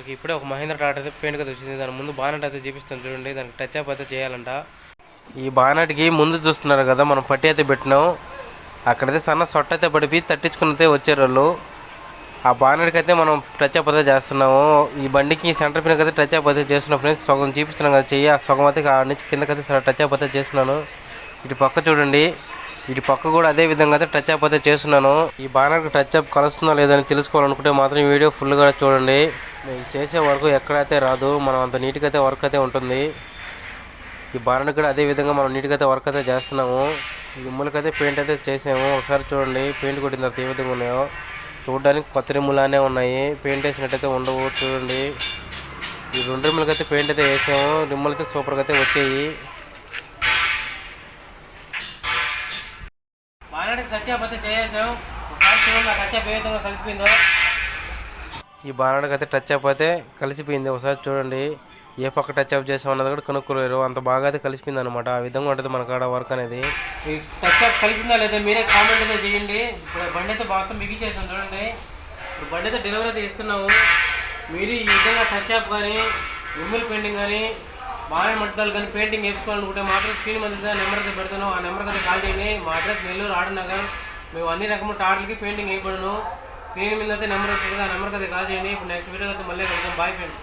మనకి ఇప్పుడే ఒక మహేంద్ర టాటా అయితే పెయింట్ అయితే వచ్చింది. దాని ముందు బానెట్ అయితే చూపిస్తాను చూడండి. దానికి టచ్ అప్ అయితే చేయాలంట. ఈ బానెట్కి ముందు చూస్తున్నారు కదా, మనం పట్టి అయితే పెట్టినాం. అక్కడైతే సన్న సొట్ట అయితే పడిపి తట్టించుకుని వచ్చారు వాళ్ళు. ఆ బానెట్కి అయితే మనం టచ్ అప్ అయితే చేస్తున్నాము. ఈ బండికి సెంటర్ పిన్ అయితే టచ్ అప్ అయితే చేస్తున్నాం ఫ్రెండ్స్. సగం చూపిస్తున్నాం కదా చెయ్యి, ఆ సగం అయితే నుంచి కిందకైతే టచ్ అప్ అయితే చేస్తున్నాను. ఇటు పక్క చూడండి, ఇటు పక్క కూడా అదే విధంగా అయితే టచ్ అప్ అయితే చేస్తున్నాను. ఈ బానర్కి టచ్ అప్ కలుస్తుందా లేదని తెలుసుకోవాలనుకుంటే మాత్రం ఈ వీడియో ఫుల్గా చూడండి. నేను చేసే వర్క్ ఎక్కడైతే రాదు, మనం అంత నీట్గా అయితే వర్క్ అయితే ఉంటుంది. ఈ బానర్కి కూడా అదే విధంగా మనం నీట్గా అయితే వర్క్ అయితే చేస్తున్నాము. ఈ రిమ్ములకైతే పెయింట్ అయితే చేసాము. ఒకసారి చూడండి పెయింట్ కొట్టిన తర్వాత ఏ విధంగా ఉన్నాయో. చూడడానికి కొత్త రిమ్ములానే ఉన్నాయి, పెయింట్ వేసినట్టయితే ఉండవు. చూడండి ఈ 2 రిమ్ములకైతే పెయింట్ అయితే వేసాము. రిమ్ములు అయితే సూపర్గా అయితే వచ్చాయి. బానెట్కి టచ్ అప్ అయితే చేసాం. ఒకసారి చూడండి ఆ టచ్ అప్ ఏ విధంగా కలిసిపోయిందో. ఈ బానెట్కి అయితే టచ్ అప్ అయితే కలిసిపోయింది. ఒకసారి చూడండి ఏ పక్క టచ్ అప్ చేసాం అన్నది కూడా కనుక్కోలేరు, అంత బాగా అయితే కలిసిపోయింది అనమాట. ఆ విధంగా ఉంటుంది మన కాడ వర్క్ అనేది. ఈ టచ్ అప్ కలిసిందా లేదా మీరే కామెంట్ అయితే చేయండి. ఇప్పుడు బండి అయితే బాగా మిగిచేసాం చూడండి. ఇప్పుడు బండి అయితే డెలివరీ అయితే ఇస్తున్నాము. మీరు ఈ విధంగా టచ్ అప్ కానీ రిమ్ముల్ పెయింటింగ్ కానీ బాగా మట్టాలు కానీ పెయింటింగ్ వేసుకోవాలనుకుంటే మాత్రం స్క్రీన్ మీద నెంబర్ అయితే పెడతాను. ఆ నెంబర్కి అయితే కాల్ చేయండి. మా అడ్రస్ నెల్లూరు ఆడనగర్. మేము అన్ని రకముల టార్లకి పెయింటింగ్ వేయబడను. స్క్రీన్ మీద అయితే నెంబర్ వస్తుంది, ఆ నెంబర్కి అయితే కాల్ చేయండి. ఇప్పుడు నెక్స్ట్ వీడియో అయితే మళ్ళీ వెళ్తాం. Bye friends.